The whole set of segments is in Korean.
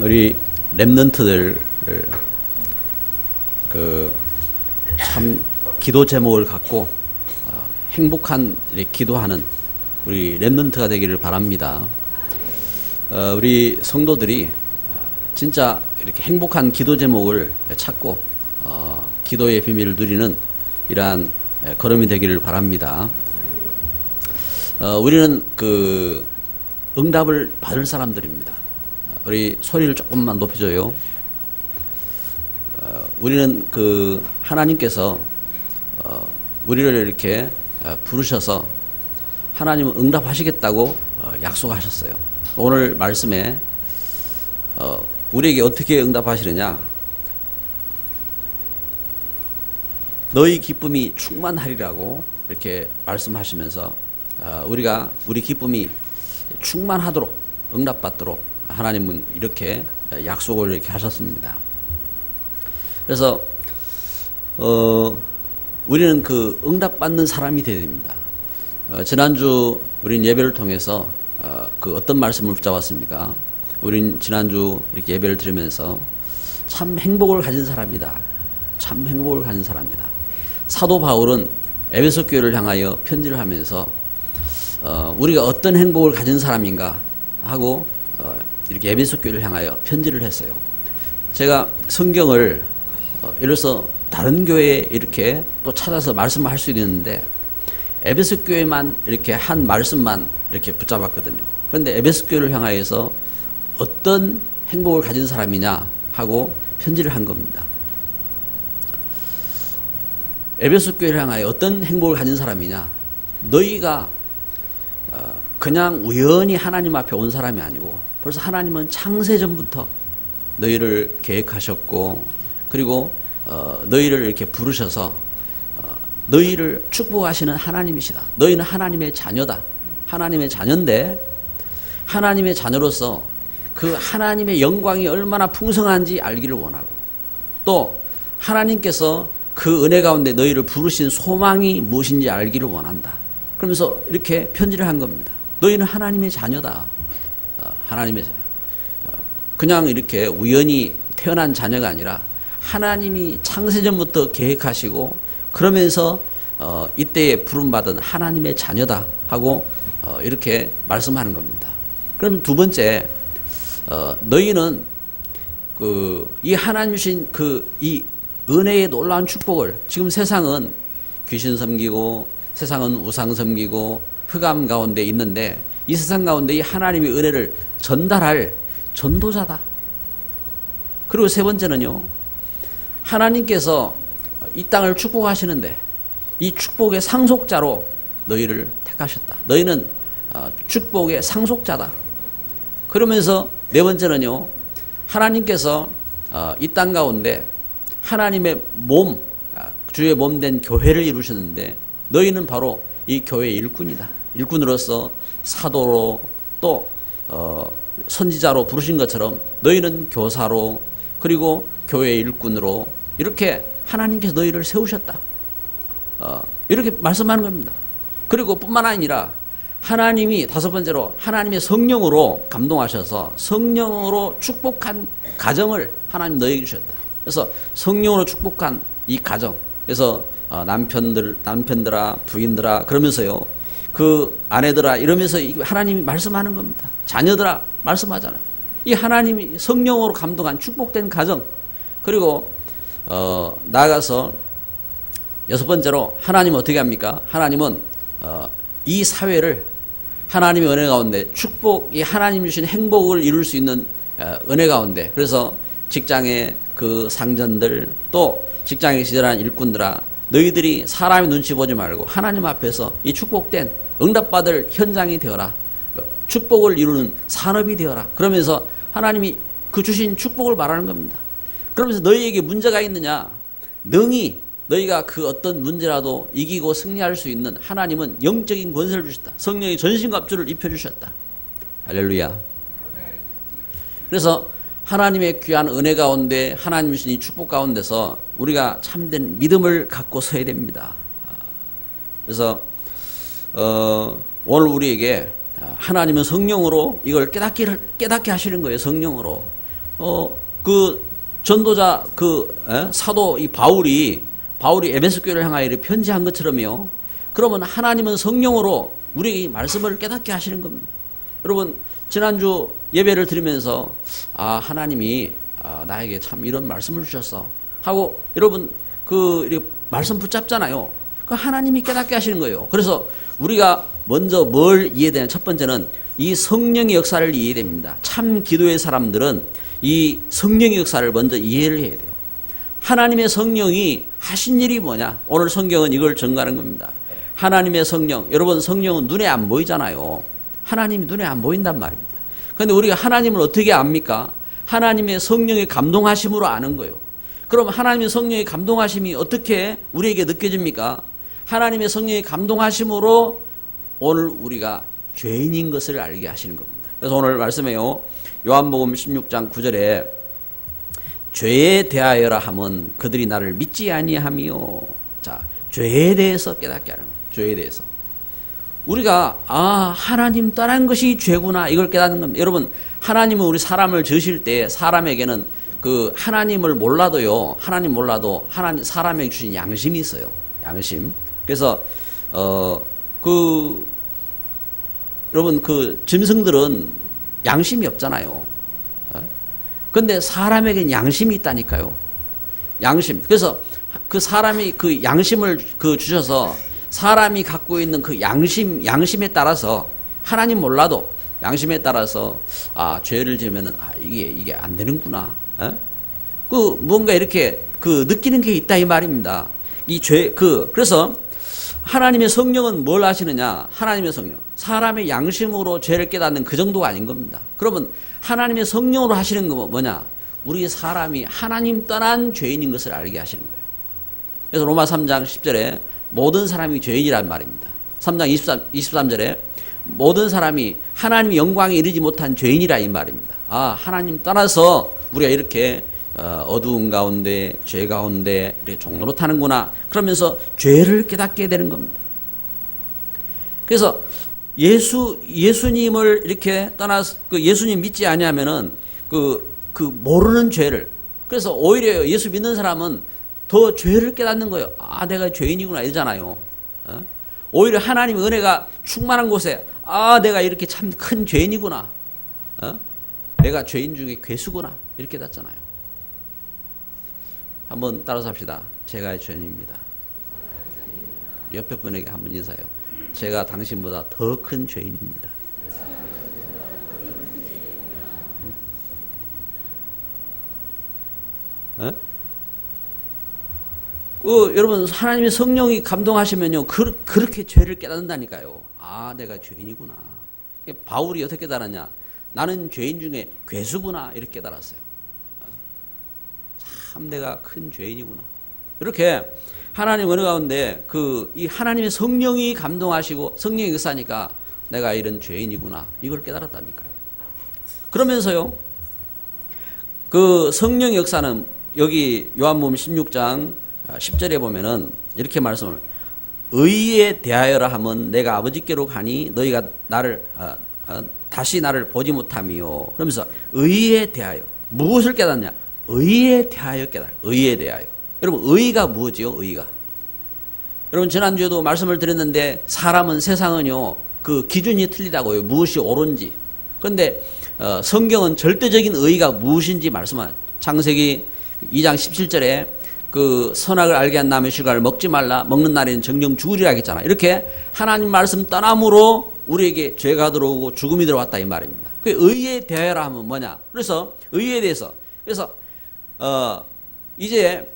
우리 렘넌트들 참 기도 제목을 갖고 행복한 기도하는 우리 렘넌트가 되기를 바랍니다. 우리 성도들이 진짜 이렇게 행복한 기도 제목을 찾고 기도의 비밀을 누리는 이러한 걸음이 되기를 바랍니다. 우리는 응답을 받을 사람들입니다. 우리 소리를 조금만 높여줘요. 우리는 하나님께서 우리를 이렇게 부르셔서 하나님은 응답하시겠다고 약속하셨어요. 오늘 말씀에 우리에게 어떻게 응답하시느냐? 너희 기쁨이 충만하리라고 이렇게 말씀하시면서 우리 기쁨이 충만하도록 응답받도록 하나님은 이렇게 약속을 이렇게 하셨습니다. 그래서 우리는 응답받는 사람이 되어야 됩니다. 지난주 우린 예배를 통해서 어떤 말씀을 붙잡았습니까? 우린 지난주 이렇게 예배를 들으면서 참 행복을 가진 사람이다. 참 행복을 가진 사람이다. 사도 바울은 에베소 교회를 향하여 편지를 하면서 우리가 어떤 행복을 가진 사람인가 하고 이렇게 에베소 교회를 향하여 편지를 했어요. 제가 성경을 예를 들어서 다른 교회에 이렇게 또 찾아서 말씀을 할 수 있는데 에베소 교회만 이렇게 한 말씀만 이렇게 붙잡았거든요. 그런데 에베소 교회를 향하여서 어떤 행복을 가진 사람이냐 하고 편지를 한 겁니다. 에베소 교회를 향하여 어떤 행복을 가진 사람이냐? 너희가 그냥 우연히 하나님 앞에 온 사람이 아니고 벌써 하나님은 창세전부터 너희를 계획하셨고 그리고 너희를 이렇게 부르셔서 너희를 축복하시는 하나님이시다. 너희는 하나님의 자녀다. 하나님의 자녀인데 하나님의 자녀로서 그 하나님의 영광이 얼마나 풍성한지 알기를 원하고 또 하나님께서 그 은혜 가운데 너희를 부르신 소망이 무엇인지 알기를 원한다. 그러면서 이렇게 편지를 한 겁니다. 너희는 하나님의 자녀다. 하나님의 자녀. 그냥 이렇게 우연히 태어난 자녀가 아니라 하나님이 창세전부터 계획하시고 그러면서 이때에 부름받은 하나님의 자녀다 하고 이렇게 말씀하는 겁니다. 그러면 두 번째, 너희는 이 하나님 주신 이 은혜의 놀라운 축복을 지금 세상은 귀신 섬기고 세상은 우상 섬기고 흑암 가운데 있는데 이 세상 가운데 이 하나님의 은혜를 전달할 전도자다. 그리고 세 번째는요, 하나님께서 이 땅을 축복하시는데 이 축복의 상속자로 너희를 택하셨다. 너희는 축복의 상속자다. 그러면서 네 번째는요, 하나님께서 이 땅 가운데 하나님의 몸, 주의 몸 된 교회를 이루셨는데 너희는 바로 이 교회의 일꾼이다. 일꾼으로서 사도로 또 선지자로 부르신 것처럼 너희는 교사로 그리고 교회의 일꾼으로 이렇게 하나님께서 너희를 세우셨다. 이렇게 말씀하는 겁니다. 그리고 뿐만 아니라 하나님이 다섯 번째로 하나님의 성령으로 감동하셔서 성령으로 축복한 가정을 하나님 너희에게 주셨다. 그래서 성령으로 축복한 이 가정, 그래서 남편들아 부인들아 그러면서요, 그 아내들아 이러면서 하나님이 말씀하는 겁니다. 자녀들아 말씀하잖아요. 이 하나님이 성령으로 감동한 축복된 가정, 그리고 나아가서 여섯 번째로 하나님은 어떻게 합니까? 하나님은 이 사회를 하나님의 은혜 가운데 축복이 하나님 주신 행복을 이룰 수 있는 은혜 가운데, 그래서 직장의 그 상전들 또 직장에 지대한 일꾼들아 너희들이 사람의 눈치 보지 말고 하나님 앞에서 이 축복된 응답받을 현장이 되어라. 축복을 이루는 산업이 되어라. 그러면서 하나님이 그 주신 축복을 말하는 겁니다. 그러면서 너희에게 문제가 있느냐? 능히 너희가 그 어떤 문제라도 이기고 승리할 수 있는 하나님은 영적인 권세를 주셨다. 성령의 전신갑주를 입혀주셨다. 할렐루야. 그래서 하나님의 귀한 은혜 가운데 하나님 주신 이 축복 가운데서 우리가 참된 믿음을 갖고 서야 됩니다. 그래서 오늘 우리에게 하나님은 성령으로 이걸 깨닫게 하시는 거예요. 성령으로. 그 전도자 사도 이 바울이 에베소 교회를 향하여 이렇게 편지한 것처럼요. 그러면 하나님은 성령으로 우리에게 이 말씀을 깨닫게 하시는 겁니다. 여러분 지난주 예배를 드리면서 하나님이 나에게 참 이런 말씀을 주셨어 하고 여러분 이렇게 말씀 붙잡잖아요. 그 하나님이 깨닫게 하시는 거예요. 그래서 우리가 먼저 뭘 이해되냐? 첫 번째는 이 성령의 역사를 이해됩니다. 참 기도의 사람들은 이 성령의 역사를 먼저 이해를 해야 돼요. 하나님의 성령이 하신 일이 뭐냐? 오늘 성경은 이걸 증거하는 겁니다. 하나님의 성령, 여러분 성령은 눈에 안 보이잖아요. 하나님이 눈에 안 보인단 말입니다. 그런데 우리가 하나님을 어떻게 압니까? 하나님의 성령의 감동하심으로 아는 거예요. 그럼 하나님의 성령의 감동하심이 어떻게 우리에게 느껴집니까? 하나님의 성령의 감동하심으로 오늘 우리가 죄인인 것을 알게 하시는 겁니다. 그래서 오늘 말씀에요. 요한복음 16장 9절에 죄에 대하여라 함은 그들이 나를 믿지 아니하며. 자, 죄에 대해서 깨닫게 하는 거예요. 죄에 대해서. 우리가 하나님 떠난 것이 죄구나 이걸 깨닫는 겁니다. 여러분 하나님은 우리 사람을 지으실 때 사람에게는 그 하나님을 몰라도요. 하나님 몰라도 하나님 사람에게 주신 양심이 있어요. 양심. 그래서 여러분 짐승들은 양심이 없잖아요. 근데 사람에게는 양심이 있다니까요. 양심. 그래서 그 사람이 그 양심을 주셔서 사람이 갖고 있는 그 양심에 따라서 하나님 몰라도 양심에 따라서 죄를 지으면은 이게 안 되는구나. 뭔가 이렇게 느끼는 게 있다 이 말입니다. 그래서 하나님의 성령은 뭘 하시느냐? 하나님의 성령. 사람의 양심으로 죄를 깨닫는 그 정도가 아닌 겁니다. 그러면 하나님의 성령으로 하시는 건 뭐냐? 우리 사람이 하나님 떠난 죄인인 것을 알게 하시는 거예요. 그래서 로마 3장 10절에 모든 사람이 죄인이란 말입니다. 3장 23절에 모든 사람이 하나님의 영광에 이르지 못한 죄인이라 이 말입니다. 하나님 떠나서 우리가 이렇게 어두운 가운데 죄 가운데 이렇게 종로로 타는구나 그러면서 죄를 깨닫게 되는 겁니다. 그래서 예수님을 이렇게 떠나서 예수님 믿지 아니하면은 모르는 죄를, 그래서 오히려 예수 믿는 사람은 더 죄를 깨닫는 거예요. 내가 죄인이구나 이러잖아요. 오히려 하나님의 은혜가 충만한 곳에 내가 이렇게 참 큰 죄인이구나. 내가 죄인 중에 괴수구나 이렇게 깨닫잖아요. 한번 따라서 합시다. 제가 죄인입니다. 옆에 분에게 한번 인사해요. 제가 당신보다 더 큰 죄인입니다. 여러분 하나님의 성령이 감동하시면요 그렇게 죄를 깨닫는다니까요. 내가 죄인이구나. 바울이 어떻게 깨달았냐? 나는 죄인 중에 괴수구나 이렇게 깨달았어요. 참 내가 큰 죄인이구나. 이렇게 하나님 어느 가운데 이 하나님의 성령이 감동하시고 성령이 역사하니까 내가 이런 죄인이구나 이걸 깨달았다니까요. 그러면서요 성령의 역사는 여기 요한복음 16장 10절에 보면은 이렇게 말씀을 의에 대하여라 하면 내가 아버지께로 가니 너희가 나를 다시 나를 보지 못하며. 그러면서 의에 대하여 무엇을 깨닫냐? 의에 대하여 깨달아. 의에 대하여. 여러분 의가 무엇이요? 의가. 여러분 지난주에도 말씀을 드렸는데 사람은 세상은요 그 기준이 틀리다고요. 무엇이 옳은지. 그런데 성경은 절대적인 의가 무엇인지 말씀하는 창세기 2장 17절에 선악을 알게 한 나무의 실과를 먹지 말라. 먹는 날에는 정령 죽으리라 했잖아. 이렇게 하나님 말씀 떠남으로 우리에게 죄가 들어오고 죽음이 들어왔다 이 말입니다. 그 의에 대하여라 하면 뭐냐? 그래서 의에 대해서 이제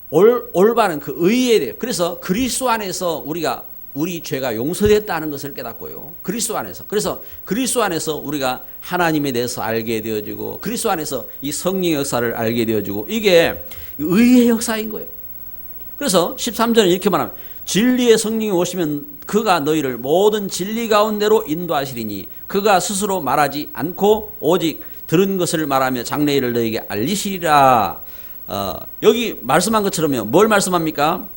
올바른 그 의에 대해 그래서 그리스도 안에서 우리 죄가 용서됐다는 것을 깨닫고요. 그리스도 안에서. 그래서 그리스도 안에서 우리가 하나님에 대해서 알게 되어지고 그리스도 안에서 이 성령의 역사를 알게 되어지고 이게 의의 역사인 거예요. 그래서 13절은 이렇게 말합니다. 진리의 성령이 오시면 그가 너희를 모든 진리 가운데로 인도하시리니 그가 스스로 말하지 않고 오직 들은 것을 말하며 장래일을 너희에게 알리시리라. 여기 말씀한 것처럼요. 뭘 말씀합니까?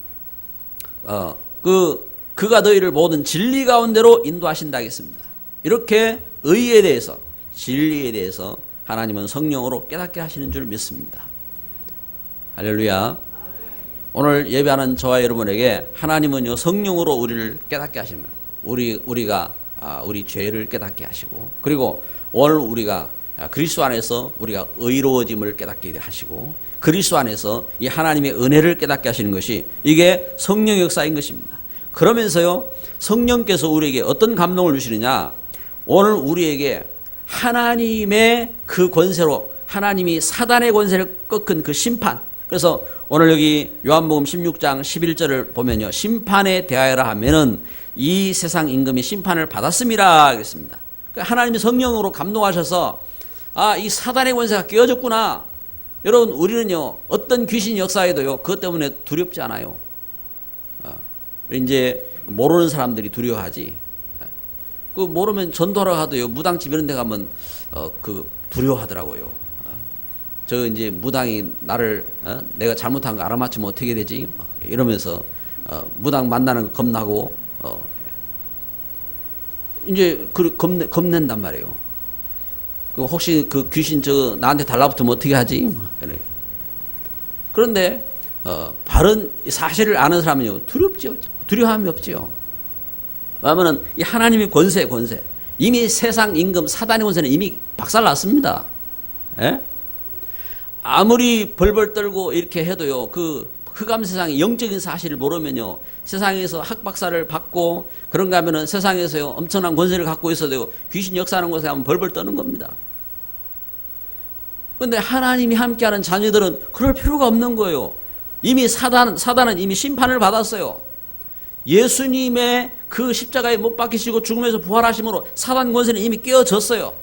그가 너희를 모든 진리 가운데로 인도하신다 하겠습니다. 이렇게 의에 대해서 진리에 대해서 하나님은 성령으로 깨닫게 하시는 줄 믿습니다. 할렐루야. 오늘 예배하는 저와 여러분에게 하나님은요 성령으로 우리를 깨닫게 하시는 거예요. 우리가 우리 죄를 깨닫게 하시고, 그리고 오늘 우리가 그리스도 안에서 우리가 의로워짐을 깨닫게 하시고, 그리스도 안에서 이 하나님의 은혜를 깨닫게 하시는 것이 이게 성령 역사인 것입니다. 그러면서요 성령께서 우리에게 어떤 감동을 주시느냐, 오늘 우리에게 하나님의 그 권세로, 하나님이 사단의 권세를 꺾은 그 심판, 그래서 오늘 여기 요한복음 16장 11절을 보면요, 심판에 대하여라 하면은 이 세상 임금이 심판을 받았음이라 그랬습니다. 그러니까 하나님이 성령으로 감동하셔서 이 사단의 권세가 깨어졌구나. 여러분, 우리는요 어떤 귀신 역사에도요 그것 때문에 두렵지 않아요. 이제 모르는 사람들이 두려워하지. 그 모르면 전도하러 가도요 무당집 이런 데 가면 그 두려워하더라고요. 저 이제 무당이 나를 내가 잘못한 거 알아맞히면 어떻게 되지? 이러면서 무당 만나는 거 겁나고 이제 겁낸단 말이에요. 그 혹시 그 귀신 저 나한테 달라붙으면 어떻게 하지? 그런데 바른 사실을 아는 사람은요 두렵죠. 두려움이 없지요. 왜냐하면 이 하나님의 권세 이미 세상 임금 사단의 권세는 이미 박살났습니다. 예? 아무리 벌벌 떨고 이렇게 해도요 그 흑암 세상의 영적인 사실을 모르면요 세상에서 학박사를 받고 그런가 하면은 세상에서요 엄청난 권세를 갖고 있어도 귀신 역사하는 곳에 가면 벌벌 떠는 겁니다. 그런데 하나님이 함께하는 자녀들은 그럴 필요가 없는 거예요. 이미 사단은 이미 심판을 받았어요. 예수님의 그 십자가에 못 박히시고 죽음에서 부활하심으로 사단 권세는 이미 깨어졌어요.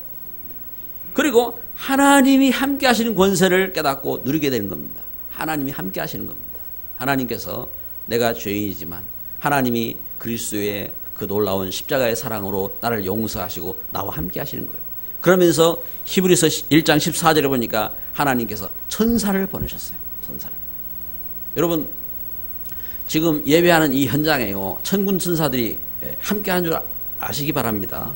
그리고 하나님이 함께 하시는 권세를 깨닫고 누리게 되는 겁니다. 하나님이 함께 하시는 겁니다. 하나님께서 내가 죄인이지만 하나님이 그리스도의 그 놀라운 십자가의 사랑으로 나를 용서하시고 나와 함께 하시는 거예요. 그러면서 히브리서 1장 14절에 보니까 하나님께서 천사를 보내셨어요. 천사를. 여러분, 지금 예배하는 이 현장에요 천군 천사들이 함께 하는 줄 아시기 바랍니다.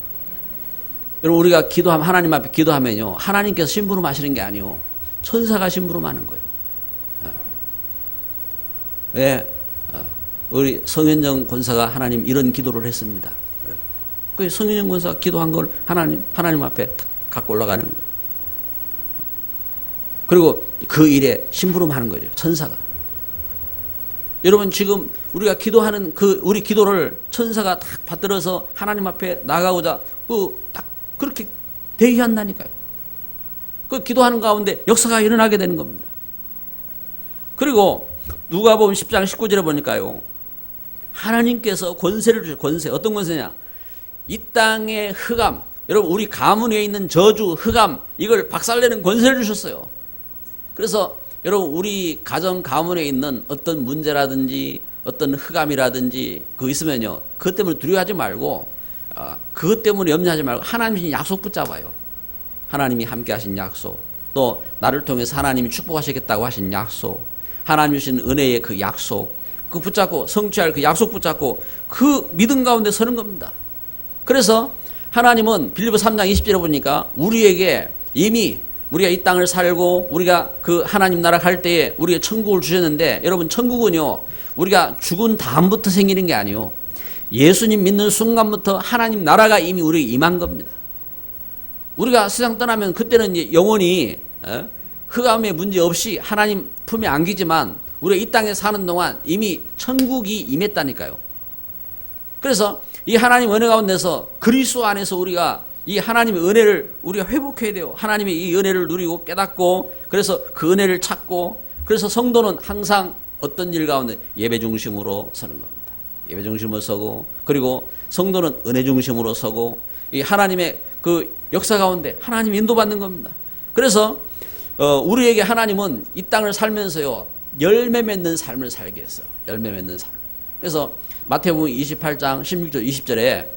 여러분, 우리가 기도하면, 하나님 앞에 기도하면요 하나님께서 심부름하시는 게 아니요 천사가 심부름하는 거예요. 왜? 우리 성현정 권사가 하나님 이런 기도를 했습니다. 그 성현정 권사가 기도한 걸 하나님 앞에 갖고 올라가는 거예요. 그리고 그 일에 심부름하는 거죠, 천사가. 여러분, 지금 우리가 기도하는 우리 기도를 천사가 딱 받들어서 하나님 앞에 나가고자 딱 그렇게 대기한다니까요. 그 기도하는 가운데 역사가 일어나게 되는 겁니다. 그리고 누가복음 10장 19절에 보니까요 하나님께서 권세를 주셔요. 권세. 어떤 권세냐? 이 땅의 흑암, 여러분 우리 가문 위에 있는 저주, 흑암, 이걸 박살내는 권세를 주셨어요. 그래서 여러분 우리 가정 가문에 있는 어떤 문제라든지 어떤 흑암이라든지 그거 있으면요 그것 때문에 두려워하지 말고 그것 때문에 염려하지 말고 하나님이 약속 붙잡아요. 하나님이 함께 하신 약속, 또 나를 통해서 하나님이 축복하시겠다고 하신 약속, 하나님 주신 은혜의 그 약속, 그 붙잡고 성취할 그 약속 붙잡고 그 믿음 가운데 서는 겁니다. 그래서 하나님은 빌립보 3장 20절에 보니까 우리에게 이미 우리가 이 땅을 살고 우리가 그 하나님 나라 갈 때에 우리의 천국을 주셨는데, 여러분 천국은요 우리가 죽은 다음부터 생기는 게 아니요 예수님 믿는 순간부터 하나님 나라가 이미 우리에게 임한 겁니다. 우리가 세상 떠나면 그때는 이제 영원히 흑암의 문제 없이 하나님 품에 안기지만 우리가 이 땅에 사는 동안 이미 천국이 임했다니까요. 그래서 이 하나님 은혜 가운데서 그리스도 안에서 우리가 이 하나님의 은혜를 우리가 회복해야 돼요. 하나님의 이 은혜를 누리고 깨닫고, 그래서 그 은혜를 찾고, 그래서 성도는 항상 어떤 일 가운데 예배 중심으로 서는 겁니다. 예배 중심으로 서고, 그리고 성도는 은혜 중심으로 서고, 이 하나님의 그 역사 가운데 하나님 인도받는 겁니다. 그래서 우리에게 하나님은 이 땅을 살면서요 열매 맺는 삶을 살게 했어요. 열매 맺는 삶. 그래서 마태복음 28장 16절 20절에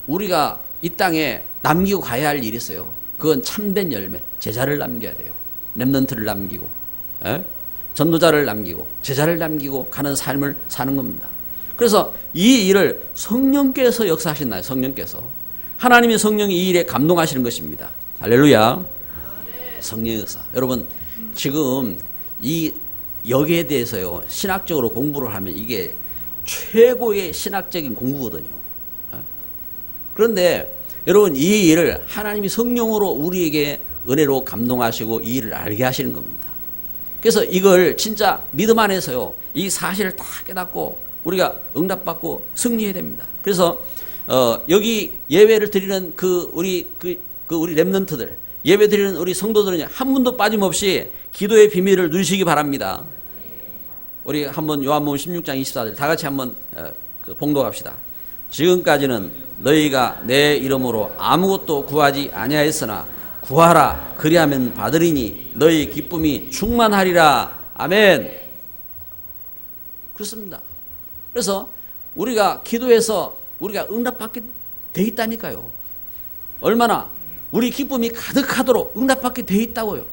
우리가 이 땅에 남기고 가야 할 일이 있어요. 그건 참된 열매, 제자를 남겨야 돼요. 렘넌트를 남기고, 전도자를 남기고, 제자를 남기고 가는 삶을 사는 겁니다. 그래서 이 일을 성령께서 역사하신나요? 성령께서. 하나님의 성령이 이 일에 감동하시는 것입니다. 할렐루야. 성령의 역사. 여러분 지금 이 여기에 대해서요 신학적으로 공부를 하면 이게 최고의 신학적인 공부거든요. 그런데 여러분 이 일을 하나님이 성령으로 우리에게 은혜로 감동하시고 이 일을 알게 하시는 겁니다. 그래서 이걸 진짜 믿음 안에서요 이 사실을 다 깨닫고 우리가 응답받고 승리해야 됩니다. 그래서 여기 예배를 드리는 우리 렘넌트들, 예배 드리는 우리 성도들은 한 분도 빠짐없이 기도의 비밀을 누리시기 바랍니다. 우리 한번 요한복음 16장 24절 다 같이 한번 봉독합시다. 지금까지는 너희가 내 이름으로 아무것도 구하지 아니하였으나 구하라 그리하면 받으리니 너희 기쁨이 충만하리라. 아멘. 그렇습니다. 그래서 우리가 기도해서 우리가 응답받게 돼 있다니까요. 얼마나 우리 기쁨이 가득하도록 응답받게 돼 있다고요.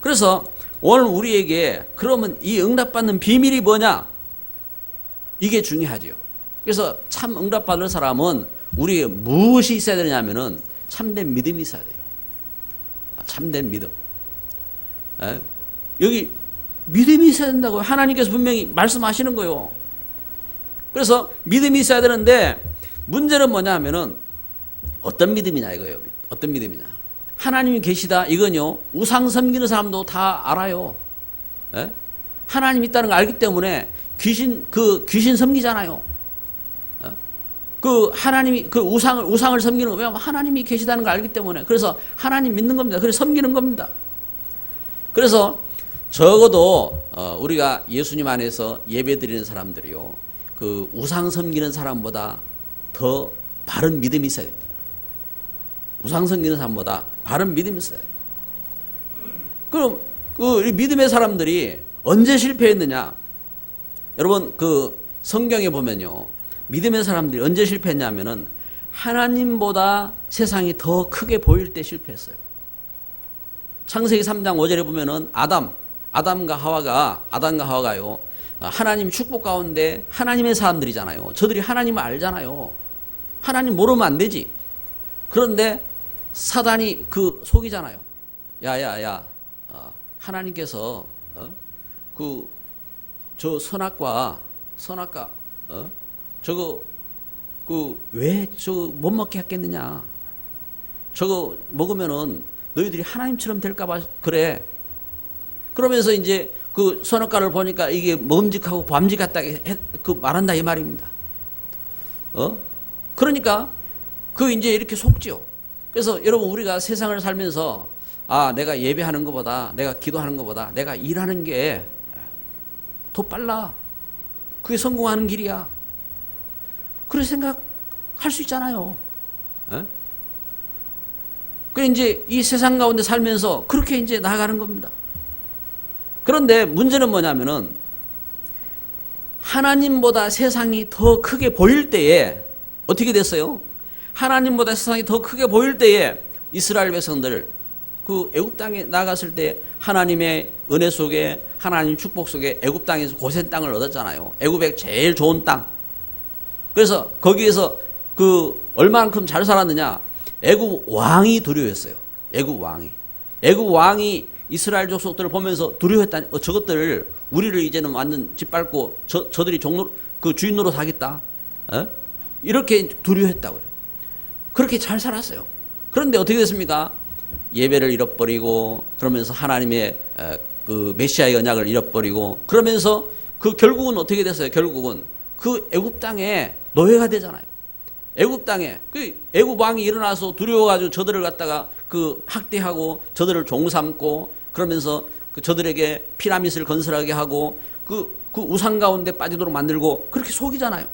그래서 오늘 우리에게 그러면 이 응답받는 비밀이 뭐냐? 이게 중요하죠. 그래서 참 응답받을 사람은 우리에게 무엇이 있어야 되냐면은 참된 믿음이 있어야 돼요. 참된 믿음. 여기 믿음이 있어야 된다고요. 하나님께서 분명히 말씀하시는 거예요. 그래서 믿음이 있어야 되는데 문제는 뭐냐 하면은 어떤 믿음이냐 이거예요. 어떤 믿음이냐. 하나님이 계시다 이건요 우상 섬기는 사람도 다 알아요. 하나님이 있다는 걸 알기 때문에 귀신 섬기잖아요. 하나님이 우상을 섬기는 거 왜냐하면 하나님이 계시다는 걸 알기 때문에 그래서 하나님 믿는 겁니다. 그래서 섬기는 겁니다. 그래서 적어도 우리가 예수님 안에서 예배드리는 사람들이요 그 우상 섬기는 사람보다 더 바른 믿음이 있어야 됩니다. 우상 섬기는 사람보다 바른 믿음이 있어요. 그럼 이 믿음의 사람들이 언제 실패했느냐? 여러분 성경에 보면요 믿음의 사람들이 언제 실패했냐면은 하나님보다 세상이 더 크게 보일 때 실패했어요. 창세기 3장 5절에 보면은 아담과 하와가요 하나님 축복 가운데 하나님의 사람들이잖아요. 저들이 하나님을 알잖아요. 하나님 모르면 안 되지. 그런데 사단이 속이잖아요. 야야야 하나님께서 저 선악과 저거 왜 저거 못 먹게 했겠느냐? 저거 먹으면은 너희들이 하나님처럼 될까봐 그래. 그러면서 이제 선악과를 보니까 이게 먹음직하고 보암직 같다 말한다 이 말입니다. 그러니까 이제 이렇게 속지요. 그래서 여러분 우리가 세상을 살면서 내가 예배하는 것보다 내가 기도하는 것보다 내가 일하는 게 더 빨라. 그게 성공하는 길이야. 그런 생각할 수 있잖아요. 그 이제 이 세상 가운데 살면서 그렇게 이제 나아가는 겁니다. 그런데 문제는 뭐냐면은 하나님보다 세상이 더 크게 보일 때에 어떻게 됐어요? 하나님보다 세상이 더 크게 보일 때에 이스라엘 백성들 애굽 땅에 나갔을 때 하나님의 은혜 속에 하나님 축복 속에 애굽 땅에서 고센 땅을 얻었잖아요. 애굽의 제일 좋은 땅. 그래서 거기에서 얼마만큼 잘 살았느냐? 애굽 왕이 두려워했어요. 애굽 왕이 이스라엘 족속들을 보면서 두려워했다니. 저것들 우리를 이제는 완전 짓밟고 저들이 주인 노릇 하겠다. 이렇게 두려워했다고요. 그렇게 잘 살았어요. 그런데 어떻게 됐습니까? 예배를 잃어버리고 그러면서 하나님의 메시아의 언약을 잃어버리고 그러면서 결국은 어떻게 됐어요? 결국은 애굽 땅에 노예가 되잖아요. 애굽 땅에 애굽 왕이 일어나서 두려워가지고 저들을 갖다가 학대하고 저들을 종 삼고 그러면서 저들에게 피라밋을 건설하게 하고 우상 가운데 빠지도록 만들고 그렇게 속이잖아요.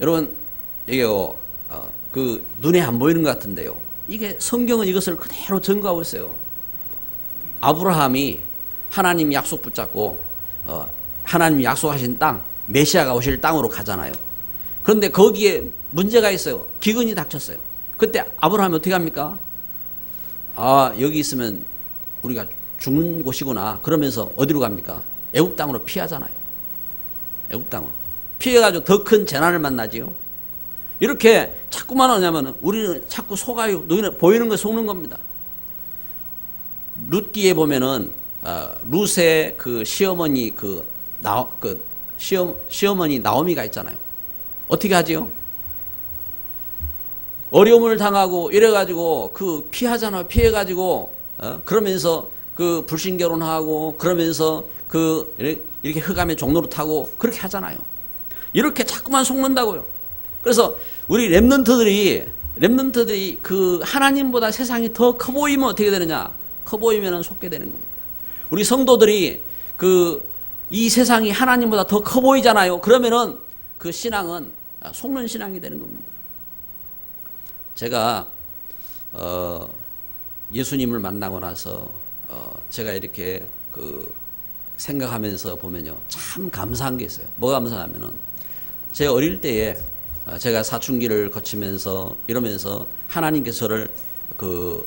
여러분 이게요 눈에 안 보이는 것 같은데요. 이게 성경은 이것을 그대로 증거하고 있어요. 아브라함이 하나님 약속 붙잡고 하나님 약속하신 땅 메시아가 오실 땅으로 가잖아요. 그런데 거기에 문제가 있어요. 기근이 닥쳤어요. 그때 아브라함이 어떻게 합니까? 여기 있으면 우리가 죽는 곳이구나. 그러면서 어디로 갑니까? 애굽 땅으로 피하잖아요. 애굽 땅으로 피해가지고 더 큰 재난을 만나지요. 이렇게 자꾸만 하냐면 우리는 자꾸 속아요. 너희는 보이는 거 속는 겁니다. 룻기에 보면은 룻의 그 시어머니 시어머니 나오미가 있잖아요. 어떻게 하지요? 어려움을 당하고 이래가지고 그 피하잖아요. 피해가지고 그러면서 그 불신 결혼하고 그러면서 그 이렇게 흑암의 종로를 타고 그렇게 하잖아요. 이렇게 자꾸만 속는다고요. 그래서 우리 렘넌트들이 그 하나님보다 세상이 더 커 보이면 어떻게 되느냐? 커 보이면 속게 되는 겁니다. 우리 성도들이 이 세상이 하나님보다 더 커 보이잖아요. 그러면은 그 신앙은 속는 신앙이 되는 겁니다. 제가 예수님을 만나고 나서 제가 이렇게 생각하면서 보면요, 참 감사한 게 있어요. 뭐가 감사하면은 제 어릴 때에 제가 사춘기를 거치면서 이러면서 하나님께서 저를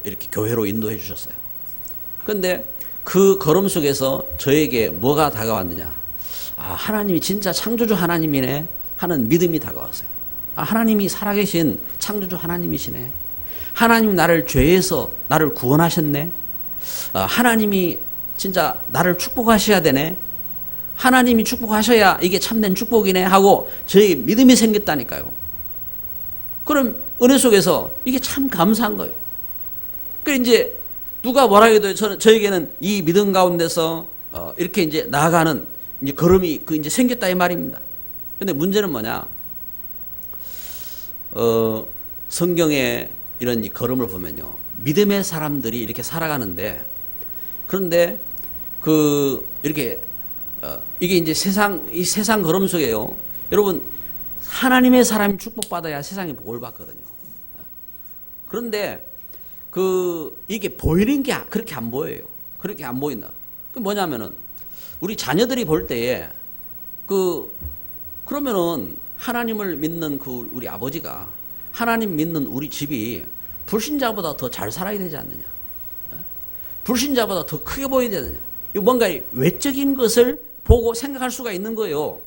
이렇게 교회로 인도해 주셨어요. 그런데 그 걸음 속에서 저에게 뭐가 다가왔느냐? 하나님이 진짜 창조주 하나님이네 하는 믿음이 다가왔어요. 하나님이 살아계신 창조주 하나님이시네. 하나님 나를 죄에서 나를 구원하셨네. 하나님이 진짜 나를 축복하셔야 되네. 하나님이 축복하셔야 이게 참된 축복이네 하고 저에게 믿음이 생겼다니까요. 그럼 은혜 속에서 이게 참 감사한 거예요. 그 이제 누가 뭐라 해도 저에게는 이 믿음 가운데서 이렇게 이제 나아가는 이제 걸음이 이제 생겼다 이 말입니다. 근데 문제는 뭐냐? 성경에 이런 이 걸음을 보면요, 믿음의 사람들이 이렇게 살아가는데, 그런데 이렇게 이게 이제 이 세상 걸음 속에요, 여러분 하나님의 사람이 축복받아야 세상이 복을 받거든요. 그런데 이게 보이는 게 그렇게 안 보여요. 그렇게 안 보인다. 그 뭐냐면은 우리 자녀들이 볼 때에 그러면은 하나님을 믿는 우리 아버지가, 하나님 믿는 우리 집이 불신자보다 더 잘 살아야 되지 않느냐? 불신자보다 더 크게 보여야 되느냐? 뭔가 외적인 것을 보고 생각할 수가 있는 거예요.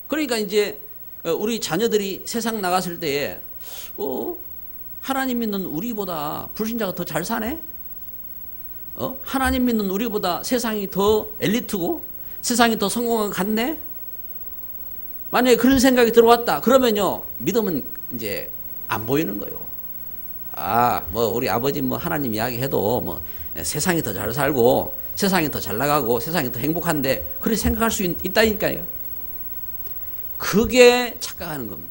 그러니까 이제 우리 자녀들이 세상 나갔을 때에 하나님 믿는 우리보다 불신자가 더 잘 사네? 하나님 믿는 우리보다 세상이 더 엘리트고 세상이 더 성공한 것 같네? 만약에 그런 생각이 들어왔다. 그러면요, 믿음은 이제 안 보이는 거예요. 우리 아버지 하나님 이야기해도 세상이 더 잘 살고 세상이 더 잘 나가고 세상이 더 행복한데 그렇게 생각할 수 있다니까요. 그게 착각하는 겁니다.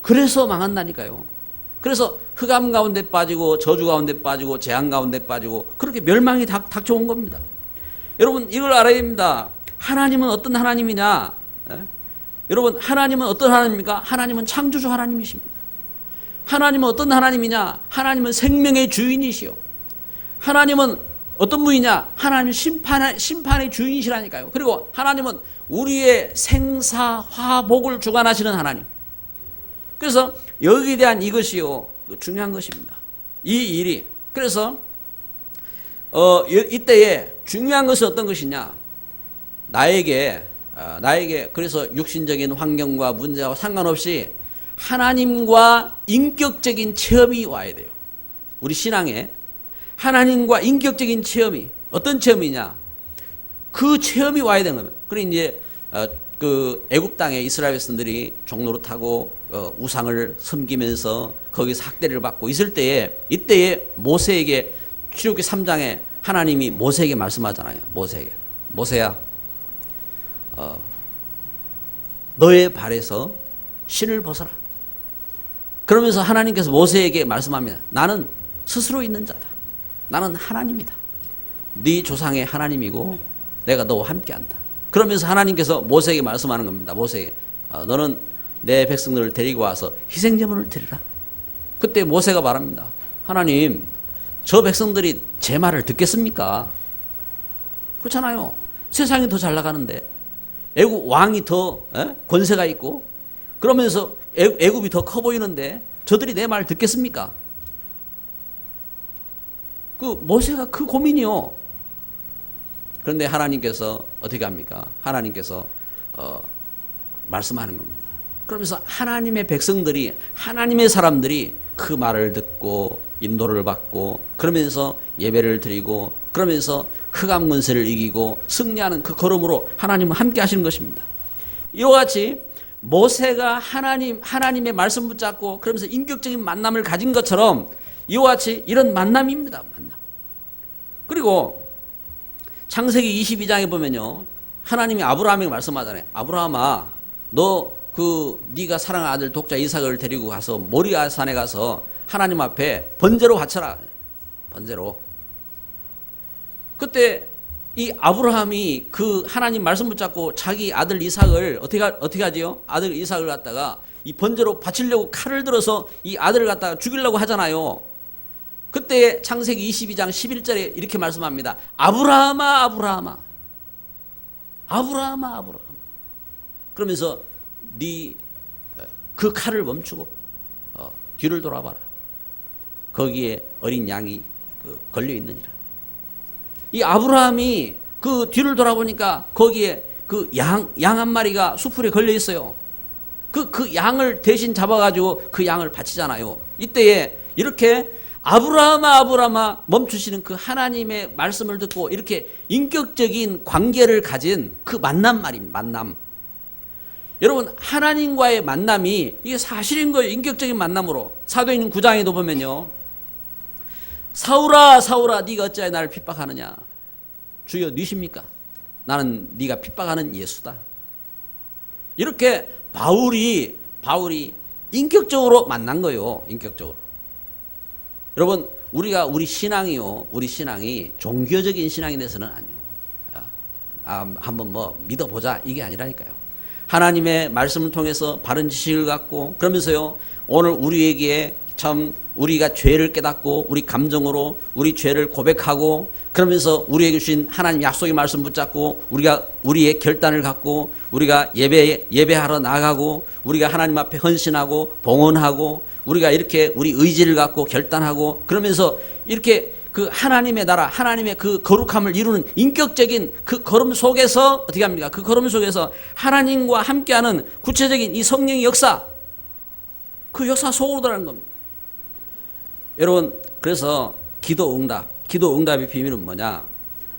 그래서 망한다니까요. 그래서 흑암 가운데 빠지고 저주 가운데 빠지고 재앙 가운데 빠지고 그렇게 멸망이 닥쳐온 겁니다. 여러분 이걸 알아야 됩니다. 하나님은 어떤 하나님이냐? 여러분 하나님은 어떤 하나님입니까? 하나님은 창조주 하나님이십니다. 하나님은 어떤 하나님이냐? 하나님은 생명의 주인이시요. 하나님은 어떤 분이냐? 하나님은 심판의 주인이시라니까요. 그리고 하나님은 우리의 생사화복을 주관하시는 하나님. 그래서 여기에 대한 이것이요, 중요한 것입니다. 이 일이. 그래서 이때에 중요한 것은 어떤 것이냐? 나에게 그래서 육신적인 환경과 문제와 상관없이 하나님과 인격적인 체험이 와야 돼요. 우리 신앙에 하나님과 인격적인 체험이 어떤 체험이냐? 그 체험이 와야 되는 거예요. 그래 이제 애굽 땅에 이스라엘 백성들이 종로를 타고 우상을 섬기면서 거기서 학대를 받고 있을 때에 이때에 모세에게 출애굽기 3장에 하나님이 모세에게 말씀하잖아요. 모세야, 너의 발에서 신을 벗어라. 그러면서 하나님께서 모세에게 말씀합니다. 나는 스스로 있는 자다. 나는 하나님이다. 네 조상의 하나님이고 내가 너와 함께한다. 그러면서 하나님께서 모세에게 말씀하는 겁니다. 모세에게 너는 내 백성들을 데리고 와서 희생제물을 드리라. 그때 모세가 말합니다. 하나님, 저 백성들이 제 말을 듣겠습니까? 그렇잖아요. 세상이 더 잘 나가는데 애굽 왕이 더 권세가 있고 그러면서 애굽이 더 커 보이는데 저들이 내 말 듣겠습니까? 모세가 그 고민이요. 그런데 하나님께서 어떻게 합니까? 하나님께서 말씀하는 겁니다. 그러면서 하나님의 백성들이, 하나님의 사람들이 그 말을 듣고 인도를 받고 그러면서 예배를 드리고 그러면서 흑암 권세를 이기고 승리하는 그 걸음으로 하나님은 함께 하시는 것입니다. 이와 같이 모세가 하나님의 말씀 붙잡고 그러면서 인격적인 만남을 가진 것처럼 이와 같이 이런 만남입니다. 만남. 그리고 창세기 22장에 보면요, 하나님이 아브라함에게 말씀하잖아요. 아브라함아, 너 네가 사랑하는 아들 독자 이삭을 데리고 가서 모리아 산에 가서 하나님 앞에 번제로 바쳐라. 번제로. 그때 이 아브라함이 그 하나님 말씀 붙잡고 자기 아들 이삭을 어떻게 하지요? 아들 이삭을 갖다가 이 번제로 바치려고 칼을 들어서 이 아들을 갖다가 죽이려고 하잖아요. 그때 창세기 22장 11절에 이렇게 말씀합니다. 아브라함아, 아브라함아, 아브라함아, 아브라함. 그러면서 네 그 칼을 멈추고 뒤를 돌아봐라. 거기에 어린 양이 걸려 있느니라. 이 아브라함이 그 뒤를 돌아보니까 거기에 그 양 한 마리가 수풀에 걸려 있어요. 그 양을 대신 잡아가지고 그 양을 바치잖아요. 이때에 이렇게 아브라함아, 아브라함아 멈추시는 그 하나님의 말씀을 듣고 이렇게 인격적인 관계를 가진 그 만남 말입니다. 만남. 여러분, 하나님과의 만남이 이게 사실인 거예요. 인격적인 만남으로. 사도행전 9장에도 보면요, 사울아, 사울아, 네가 어찌하여 나를 핍박하느냐. 주여, 네십니까? 나는 네가 핍박하는 예수다. 이렇게 바울이 인격적으로 만난 거예요. 인격적으로. 여러분, 우리 신앙이 종교적인 신앙에 대해서는 아니에요. 한번 믿어보자, 이게 아니라니까요. 하나님의 말씀을 통해서 바른 지식을 갖고 그러면서요, 오늘 우리에게 참 우리가 죄를 깨닫고 우리 감정으로 우리 죄를 고백하고 그러면서 우리에게 주신 하나님 약속의 말씀 붙잡고 우리가 우리의 결단을 갖고 우리가 예배하러 나가고 우리가 하나님 앞에 헌신하고 봉헌하고 우리가 이렇게 우리 의지를 갖고 결단하고 그러면서 이렇게 그 하나님의 나라, 하나님의 그 거룩함을 이루는 인격적인 그 걸음 속에서 어떻게 합니까? 그 걸음 속에서 하나님과 함께하는 구체적인 이 성령의 역사, 그 역사 속으로 들어가는 겁니다. 여러분, 그래서 기도응답의 비밀은 뭐냐?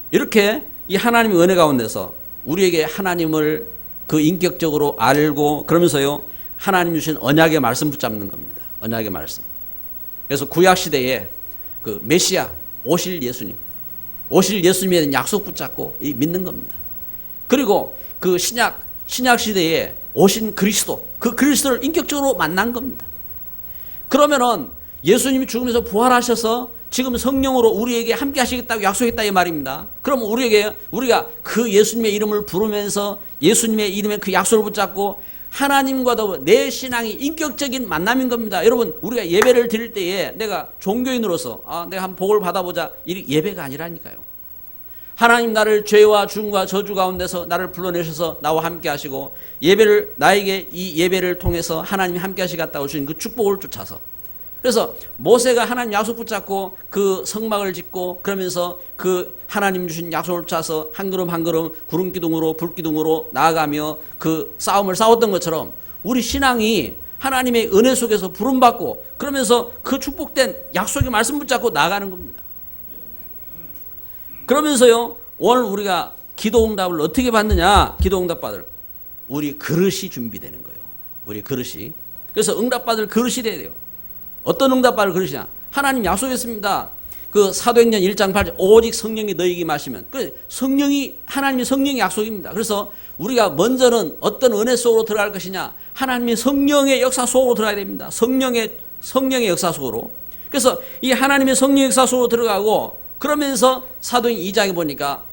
이렇게 이 하나님의 은혜 가운데서 우리에게 하나님을 그 인격적으로 알고 그러면서요, 하나님 주신 언약의 말씀 붙잡는 겁니다. 언약의 말씀. 그래서 구약 시대에 그 메시아 오실 예수님에 대한 약속 붙잡고 믿는 겁니다. 그리고 그 신약 시대에 오신 그리스도, 그 그리스도를 인격적으로 만난 겁니다. 그러면은 예수님이 죽으면서 부활하셔서 지금 성령으로 우리에게 함께 하시겠다고 약속했다 이 말입니다. 그러면 우리가 그 예수님의 이름을 부르면서 예수님의 이름의 그 약속을 붙잡고 하나님과 더불어 내 신앙이 인격적인 만남인 겁니다. 여러분, 우리가 예배를 드릴 때에 내가 종교인으로서 내가 한번 복을 받아보자, 이 예배가 아니라니까요. 하나님 나를 죄와 죽음과 저주 가운데서 나를 불러내셔서 나와 함께 하시고 나에게 이 예배를 통해서 하나님이 함께 하시겠다고 주신 그 축복을 쫓아서, 그래서 모세가 하나님 약속 붙잡고 그 성막을 짓고 그러면서 그 하나님 주신 약속을 쫓아서 한 걸음 한 걸음 구름 기둥으로 불 기둥으로 나아가며 그 싸움을 싸웠던 것처럼 우리 신앙이 하나님의 은혜 속에서 부름받고 그러면서 그 축복된 약속의 말씀 붙잡고 나아가는 겁니다. 그러면서요, 오늘 우리가 기도응답을 어떻게 받느냐? 기도응답 받을 우리 그릇이 준비되는 거예요. 우리 그릇이. 그래서 응답받을 그릇이 돼야 돼요. 어떤 응답받을 그릇이냐? 하나님 약속했습니다. 그 사도행전 1장 8절 오직 성령이 너희에게 마시면, 그 성령이 하나님의 성령의 약속입니다. 그래서 우리가 먼저는 어떤 은혜 속으로 들어갈 것이냐? 하나님의 성령의 역사 속으로 들어가야 됩니다. 성령의 역사 속으로. 그래서 이 하나님의 성령의 역사 속으로 들어가고 그러면서 사도행전 2장에 보니까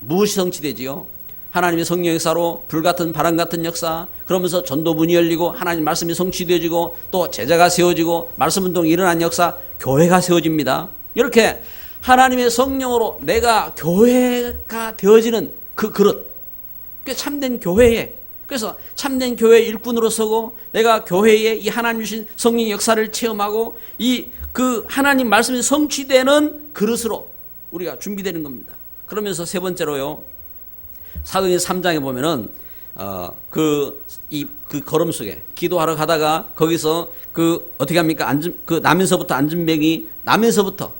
무엇이 성취되지요? 하나님의 성령 역사로 불같은 바람 같은 역사, 그러면서 전도문이 열리고 하나님 말씀이 성취되어지고 또 제자가 세워지고 말씀 운동이 일어난 역사, 교회가 세워집니다. 이렇게 하나님의 성령으로 내가 교회가 되어지는 그 그릇, 그 참된 교회에, 그래서 참된 교회의 일꾼으로 서고 내가 교회에 이 하나님 주신 성령의 역사를 체험하고 그 하나님 말씀이 성취되는 그릇으로 우리가 준비되는 겁니다. 그러면서 세 번째로요, 사도행전 3장에 보면은 그 걸음 속에 기도하러 가다가 거기서 어떻게 합니까? 나면서부터 안전뱅이 나면서부터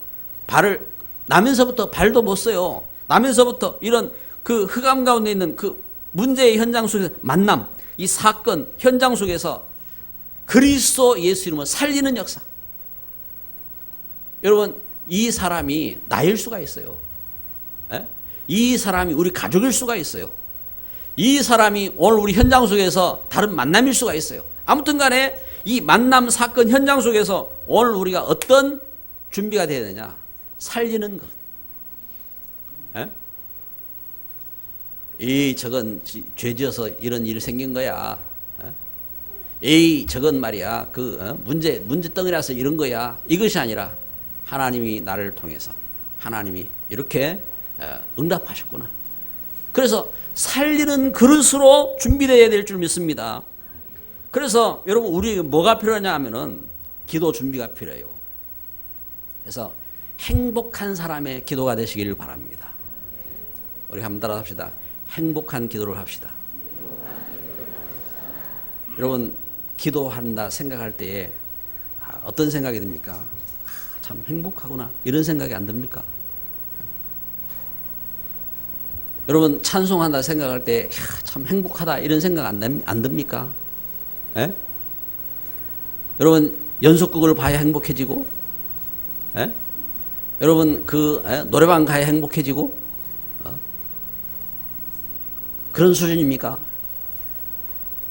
발도 못 써요. 나면서부터 이런 그 흑암 가운데 있는 그 문제의 현장 속에서 만남, 이 사건 현장 속에서 그리스도 예수 이름을 살리는 역사. 여러분, 이 사람이 나일 수가 있어요. 에? 이 사람이 우리 가족일 수가 있어요. 이 사람이 오늘 우리 현장 속에서 다른 만남일 수가 있어요. 아무튼 간에 이 만남 사건 현장 속에서 오늘 우리가 어떤 준비가 되어야 되냐? 살리는 것. 저건 죄 지어서 이런 일이 생긴 거야. 저건 말이야. 문제 덩이라서 이런 거야. 이것이 아니라 하나님이 나를 통해서 하나님이 이렇게 응답하셨구나. 그래서 살리는 그릇으로 준비되어야 될 줄 믿습니다. 그래서 여러분, 우리에게 뭐가 필요하냐 하면은 기도 준비가 필요해요. 그래서 행복한 사람의 기도가 되시기를 바랍니다. 우리 한번 따라 합시다. 행복한 기도를 합시다. 여러분, 기도한다 생각할 때에 어떤 생각이 듭니까? 참 행복하구나, 이런 생각이 안 듭니까? 여러분, 찬송한다 생각할 때 참 행복하다, 이런 생각 안 듭니까? 에? 여러분, 연속극을 봐야 행복해지고, 여러분 노래방 가야 행복해지고, 그런 수준입니까?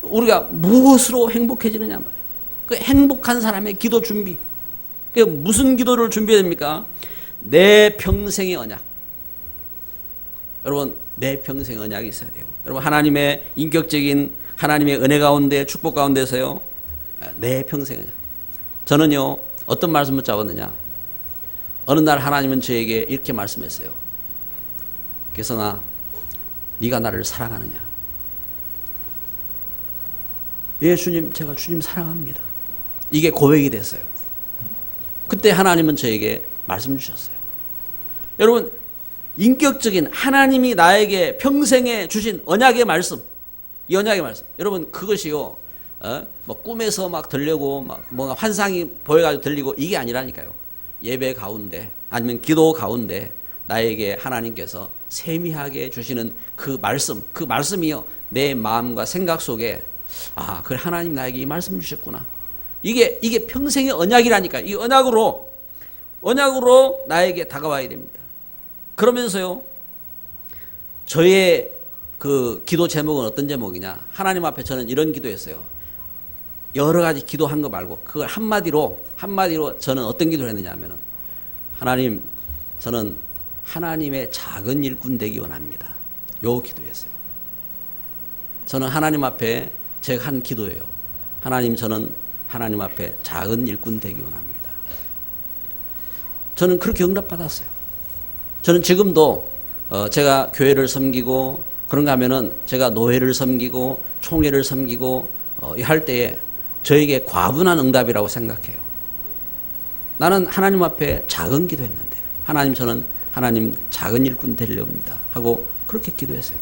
우리가 무엇으로 행복해지느냐 말이에요. 그 행복한 사람의 기도 준비. 그 무슨 기도를 준비해야 됩니까? 내 평생의 언약. 여러분, 내 평생의 언약이 있어야 돼요. 여러분, 하나님의 인격적인 하나님의 은혜 가운데 축복 가운데서요, 내 평생의 언약. 저는요, 어떤 말씀을 잡았느냐? 어느 날 하나님은 저에게 이렇게 말씀했어요. 그래서 네가 나를 사랑하느냐? 예, 주님, 제가 주님 사랑합니다. 이게 고백이 됐어요. 그때 하나님은 저에게 말씀 주셨어요. 여러분, 인격적인 하나님이 나에게 평생에 주신 언약의 말씀, 이 언약의 말씀, 여러분, 그것이요, 뭐 꿈에서 막 들려고 막 뭔가 환상이 보여가지고 들리고 이게 아니라니까요. 예배 가운데 아니면 기도 가운데 나에게 하나님께서 세미하게 주시는 그 말씀이요, 내 마음과 생각 속에 그래, 하나님 나에게 이 말씀 주셨구나. 이게 평생의 언약이라니까. 이 언약으로 나에게 다가와야 됩니다. 그러면서요, 저의 그 기도 제목은 어떤 제목이냐? 하나님 앞에 저는 이런 기도했어요. 여러 가지 기도한 거 말고 그걸 한마디로 저는 어떤 기도를 했느냐 하면은, 하나님, 저는 하나님의 작은 일꾼 되기 원합니다. 요 기도였어요. 저는 하나님 앞에 제가 한 기도예요. 하나님, 저는 하나님 앞에 작은 일꾼 되기 원합니다. 저는 그렇게 응답받았어요. 저는 지금도 제가 교회를 섬기고 그런가 하면은 제가 노회를 섬기고 총회를 섬기고 할 때에 저에게 과분한 응답이라고 생각해요. 나는 하나님 앞에 작은 기도했는데, 하나님, 저는 하나님 작은 일꾼 되려고 합니다 하고 그렇게 기도했어요.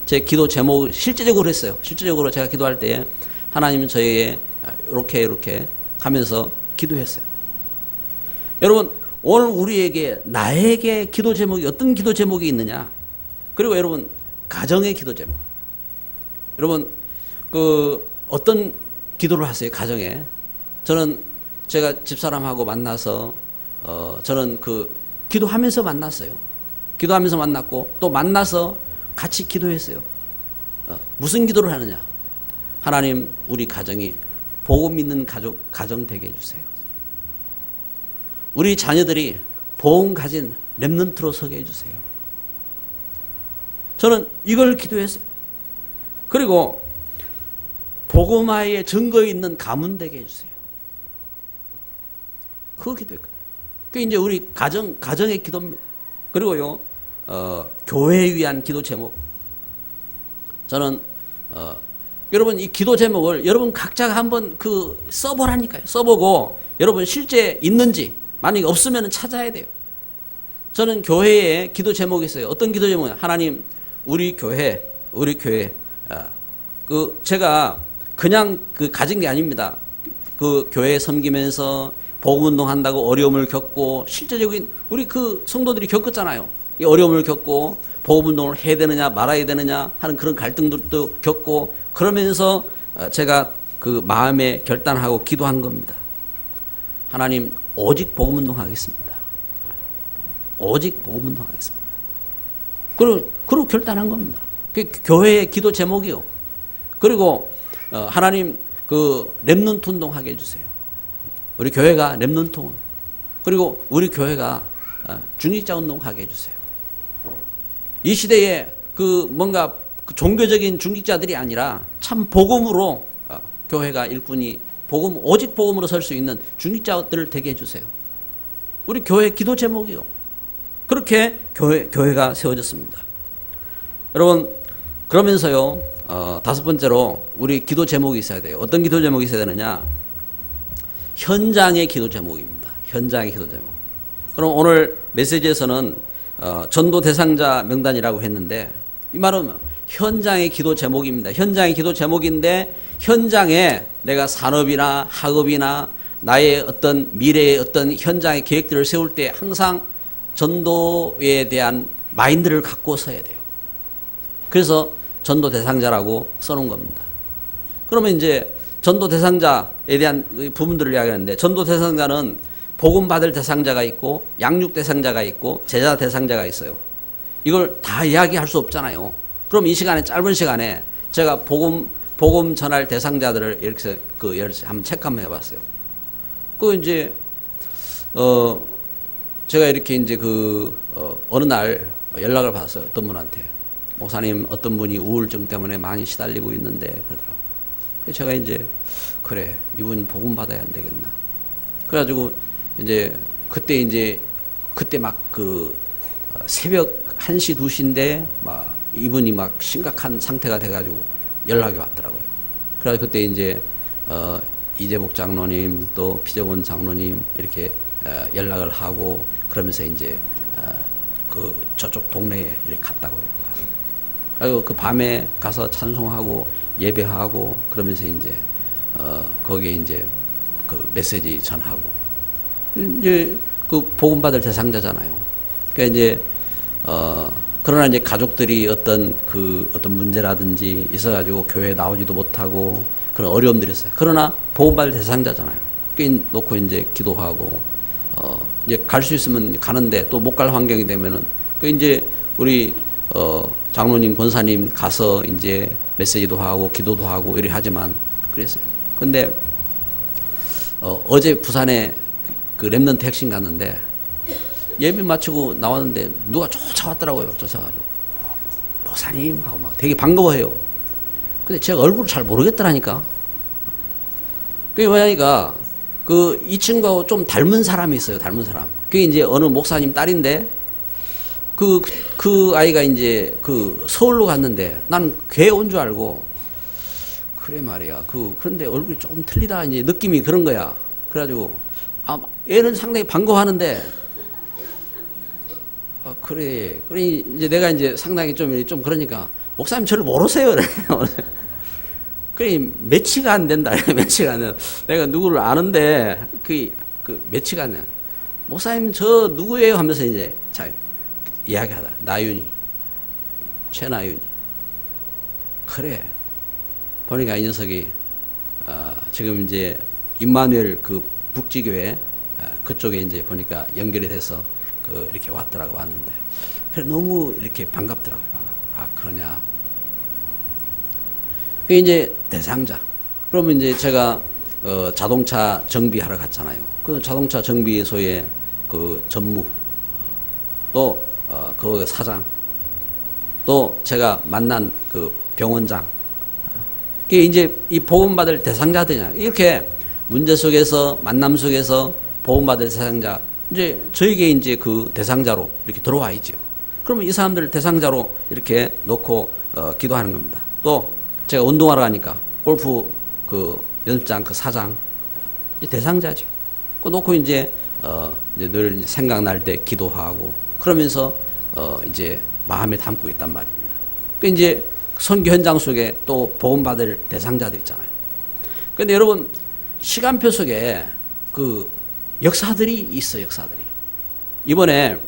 제 기도 제목 실제적으로 했어요. 실제적으로 제가 기도할 때에 하나님은 저에게 이렇게 가면서 기도했어요. 여러분, 오늘 우리에게 나에게 기도 제목이 어떤 기도 제목이 있느냐? 그리고 여러분, 가정의 기도 제목. 여러분, 어떤 기도를 하세요, 가정에? 저는 제가 집사람하고 만나서 저는 기도하면서 만났어요. 기도하면서 만났고 또 만나서 같이 기도했어요. 무슨 기도를 하느냐? 하나님, 우리 가정이 복음 있는 가정 되게 해주세요. 우리 자녀들이 복음 가진 렘넌트로 서게 해주세요. 저는 이걸 기도했어요. 그리고 복음화의 증거 있는 가문 되게 해주세요. 그거 기도했거든요. 그게 이제 우리 가정의 기도입니다. 그리고요, 교회에 위한 기도 제목. 저는 여러분, 이 기도 제목을 여러분 각자가 한번 써보라니까요. 써보고 여러분 실제 있는지, 만약에 없으면 찾아야 돼요. 저는 교회에 기도 제목이 있어요. 어떤 기도 제목이냐? 하나님, 우리 교회 그 제가 그냥 그 가진 게 아닙니다. 그 교회 섬기면서 복음 운동한다고 어려움을 겪고 실제적인 우리 그 성도들이 겪었잖아요. 이 어려움을 겪고 복음 운동을 해야 되느냐 말아야 되느냐 하는 그런 갈등들도 겪고 그러면서 제가 그 마음에 결단하고 기도한 겁니다. 하나님 오직 복음 운동하겠습니다. 오직 복음 운동하겠습니다. 그리고 결단한 겁니다. 그 교회의 기도 제목이요. 그리고 하나님 그 렘넌트 운동하게 해주세요. 우리 교회가 렘넌트 운동. 그리고 우리 교회가 중직자 운동하게 해주세요. 이 시대에 그 뭔가 그 종교적인 중직자들이 아니라 참 복음으로 교회가 일꾼이 복음 오직 복음으로 설 수 있는 중직자들을 되게 해주세요. 우리 교회 기도 제목이요. 그렇게 교회가 세워졌습니다. 여러분 그러면서요 다섯 번째로 우리 기도 제목이 있어야 돼요. 어떤 기도 제목이 있어야 되느냐? 현장의 기도 제목입니다. 현장의 기도 제목. 그럼 오늘 메시지에서는 전도 대상자 명단이라고 했는데 이 말은 현장의 기도 제목입니다. 현장의 기도 제목인데 현장에 내가 산업이나 학업이나 나의 어떤 미래의 어떤 현장의 계획들을 세울 때 항상 전도에 대한 마인드를 갖고 서야 돼요. 그래서 전도 대상자라고 써놓은 겁니다. 그러면 이제 전도 대상자에 대한 부분들을 이야기하는데 전도 대상자는 복음 받을 대상자가 있고 양육 대상자가 있고 제자 대상자가 있어요. 이걸 다 이야기할 수 없잖아요. 그럼 이 시간에 짧은 시간에 제가 복음 전할 대상자들을 이렇게 한번 체크 한번 해봤어요. 그 이제 제가 이렇게 이제 어느 날 연락을 받았어요. 어떤 분한테 목사님 어떤 분이 우울증 때문에 많이 시달리고 있는데 그러더라고요. 그래서 제가 이제 그래 이분 복음 받아야 안 되겠나. 그래가지고 이제 그때 막 새벽 1시 2시인데 막 이분이 막 심각한 상태가 돼가지고 연락이 왔더라고요. 그래서 그때 이제 이재복 장로님 또 피정원 장로님 이렇게 연락을 하고 그러면서 이제 저쪽 동네에 이렇게 갔다고요. 그리고 그 밤에 가서 찬송하고 예배하고 그러면서 이제 거기에 이제 그 메시지 전하고 이제 그 복음 받을 대상자잖아요. 그러니까 이제 그러나 이제 가족들이 어떤 문제라든지 있어가지고 교회에 나오지도 못하고 그런 어려움들이 있어요. 그러나 복음 받을 대상자잖아요. 그러니까 놓고 이제 기도하고 이제 갈 수 있으면 가는데 또 못 갈 환경이 되면은 그 이제 우리 장로님 권사님 가서 이제 메시지도 하고 기도도 하고 이래 하지만 그랬어요. 근데 어제 부산에 그 렘넌트 핵심 갔는데 예배 마치고 나왔는데 누가 쫓아왔더라고요. 쫓아가지고 목사님 하고 막 되게 반가워해요. 근데 제가 얼굴을 잘 모르겠더라니까. 그게 뭐냐니까 이 친구하고 좀 닮은 사람이 있어요. 닮은 사람. 그게 이제 어느 목사님 딸인데 그 아이가 이제 서울로 갔는데 나는 교회 온 줄 알고 그래 말이야. 그런데 얼굴이 조금 틀리다 이제 느낌이 그런 거야. 그래가지고 얘는 상당히 반가워하는데 그래 이제 내가 이제 상당히 좀 그러니까 목사님 저를 모르세요. 그래 매치가 안 된다. 매치가 안 된다. 내가 누구를 아는데 그 매치가 안 돼. 목사님 저 누구예요 하면서 이제 자 이야기하다. 나윤이 최나윤이 그래 보니까 이 녀석이 지금 이제 임마누엘 북지교회 그쪽에 이제 보니까 연결이 돼서 이렇게 왔는데 그래 너무 이렇게 반갑더라고요. 그러냐. 그 이제 대상자. 그러면 이제 제가 자동차 정비하러 갔잖아요. 그 자동차 정비소의 전무 또 그 사장 또 제가 만난 병원장 이게 이제 이 복음받을 대상자들이냐 이렇게 문제 속에서 만남 속에서 복음받을 대상자 이제 저에게 이제 그 대상자로 이렇게 들어와 있죠. 그러면 이 사람들 대상자로 이렇게 놓고 기도하는 겁니다. 또 제가 운동하러 가니까 골프 연습장 사장 이 대상자죠. 그 놓고 이제 늘 생각날 때 기도하고 그러면서 이제 마음에 담고 있단 말입니다. 그 이제 선교 현장 속에 또 복음받을 대상자들 있잖아요. 그런데 여러분 시간표 속에 그 역사들이 있어요. 역사들이. 이번에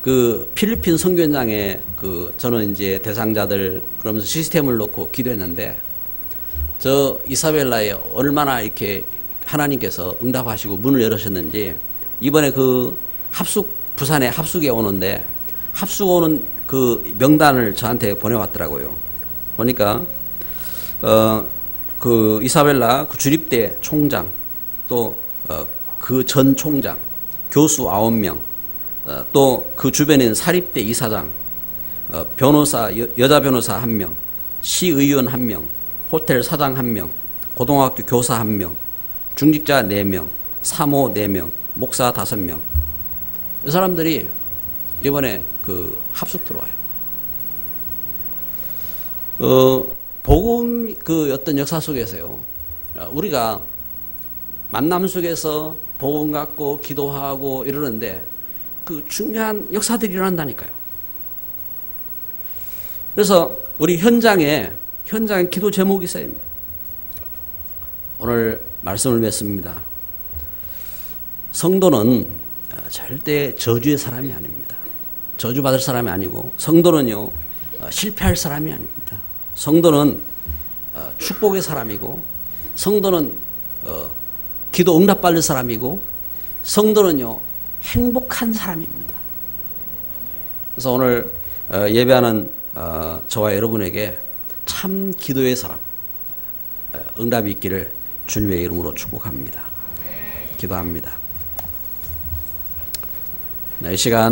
그 필리핀 선교 현장에 그 저는 이제 대상자들 그러면서 시스템을 놓고 기도했는데 저 이사벨라에 얼마나 이렇게 하나님께서 응답하시고 문을 열으셨는지 이번에 그 부산에 합숙에 오는데 합숙 오는 그 명단을 저한테 보내왔더라고요. 보니까 그 이사벨라 그 주립대 총장 또 그 전 총장 교수 9명 또 그 주변에 있는 사립대 이사장 변호사 여자 변호사 1명 시의원 1명 호텔 사장 1명 고등학교 교사 1명 중직자 4명 사모 4명 목사 5명 이 사람들이 이번에 그 합숙 들어와요. 복음 그 어떤 역사 속에서요. 우리가 만남 속에서 복음 갖고 기도하고 이러는데 그 중요한 역사들이 일어난다니까요. 그래서 우리 현장에 기도 제목이 있어요. 오늘 말씀을 맺습니다. 성도는 절대 저주의 사람이 아닙니다. 저주받을 사람이 아니고 성도는요 실패할 사람이 아닙니다. 성도는 축복의 사람이고 성도는 기도 응답받을 사람이고 성도는요 행복한 사람입니다. 그래서 오늘 예배하는 저와 여러분에게 참 기도의 사람 응답이 있기를 주님의 이름으로 축복합니다. 기도합니다. 이 시간